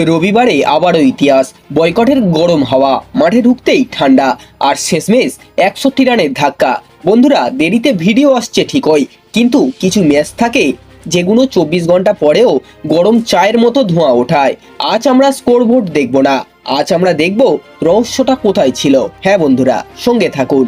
রবিবারে আবারও ইতিহাস, বয়কটের গরম হাওয়া, মাঠে ঢুকতেই ঠান্ডা, আর শেষমেশ 61 রানের ধাক্কা। বন্ধুরা, দেরিতে ভিডিও আসছে ঠিকই, কিন্তু কিছু ম্যাচ থাকে যেগুলো 24 ঘন্টা পরেও গরম চায়ের মতো ধোঁয়া ওঠায়। আজ আমরা স্কোরবোর্ড দেখব না, আজ আমরা দেখব রহস্যটা কোথায় ছিল। হ্যাঁ বন্ধুরা, সঙ্গে থাকুন।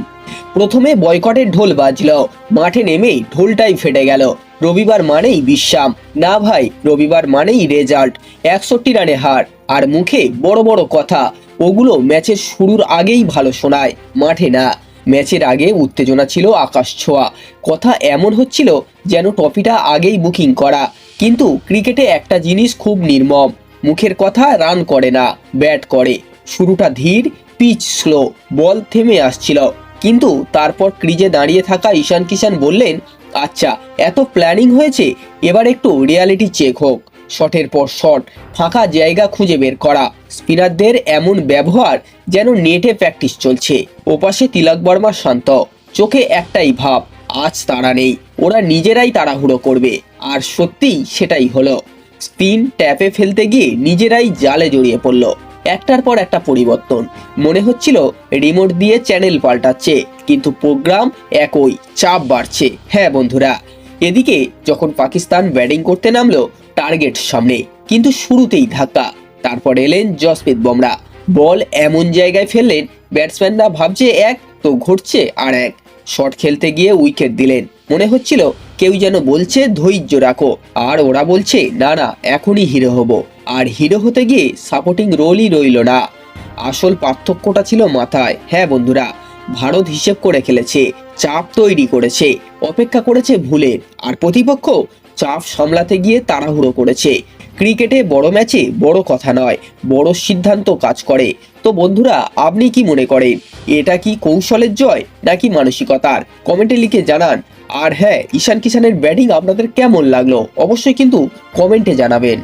প্রথমে বয়কটের ঢোল বাজল, মাঠে নেমেই ঢোলটাই ফেটে গেল। রবিবার মানেই বিশ্রাম না ভাই, রবিবার মানেই রেজাল্ট। 61 রানে হার, আর মুখে বড় বড় কথা, ওগুলো ম্যাচের শুরুর আগেই ভালো শোনায়, মাঠে না। ম্যাচের আগে উত্তেজনা ছিল আকাশ ছোঁয়া, কথা এমন হচ্ছিল যেন ট্রফিটা আগেই বুকিং করা। কিন্তু ক্রিকেটে একটা জিনিস খুব নির্মম, মুখের কথা রান করে না, ব্যাট করে। শুরুটা ধীর, পিচ স্লো, বল থেমে আসছিল, কিন্তু তারপর ক্রিজে দাঁড়িয়ে থাকা ঈশান কিষান বললেন, আচ্ছা এত প্ল্যানিং হয়েছে, এবার একটু রিয়ালিটি চেক হোক। শটের পর শট, ফাঁকা জায়গা খুঁজে বের করা, স্পিনারদের এমন ব্যবহার যেন নেটে প্র্যাকটিস চলছে। ওপাশে তিলক বর্মা শান্ত, চোখে একটাই ভাব, আজ তাড়া নেই, ওরা নিজেরাই তাড়াহুড়ো করবে। আর সত্যিই সেটাই হলো। স্পিন ট্যাপে ফেলতে গিয়ে নিজেরাই জালে জড়িয়ে পড়ল। একটার পর একটা পরিবর্তন, মনে হচ্ছিল রিমোট দিয়ে চ্যানেল পাল্টাচ্ছে, কিন্তু প্রোগ্রাম একই, চাপ বাড়ছে। হ্যাঁ বন্ধুরা, এদিকে যখন পাকিস্তান ব্যাটিং করতে নামলো, টার্গেট সামনে, কিন্তু শুরুতেই ধাক্কা। তারপর এলেন জসপ্রীত বুমরাহ, বল এমন জায়গায় ফেললেন, ব্যাটসম্যানরা ভাবছে এক, তো ঘটছে আর এক। শট খেলতে গিয়ে উইকেট দিলেন, মনে হচ্ছিল কেউ যেন বলছে ধৈর্য রাখো, আর ওরা বলছে না না, এখনই হিরো হব। আর হিরো হতে গিয়ে সাপোর্টিং রোলই রইল না। আসল পার্থক্যটা ছিল মাথায়। হ্যাঁ বন্ধুরা, ভারত হিসেব করে খেলেছে, চাপ তৈরি করেছে, অপেক্ষা করেছে ভুলের, আর প্রতিপক্ষ চাপ সামলাতে গিয়ে তাড়াহুড়ো করেছে। ক্রিকেটে বড় ম্যাচে বড় কথা নয়, বড় সিদ্ধান্ত কাজ করে। তো বন্ধুরা, আপনি কি মনে করেন, এটা কি কৌশলের জয় নাকি মানসিকতার? কমেন্টে লিখে জানান। আর হ্যাঁ, ঈশান কিষানের ব্যাটিং আপনাদের কেমন লাগলো অবশ্যই কিন্তু কমেন্টে জানাবেন।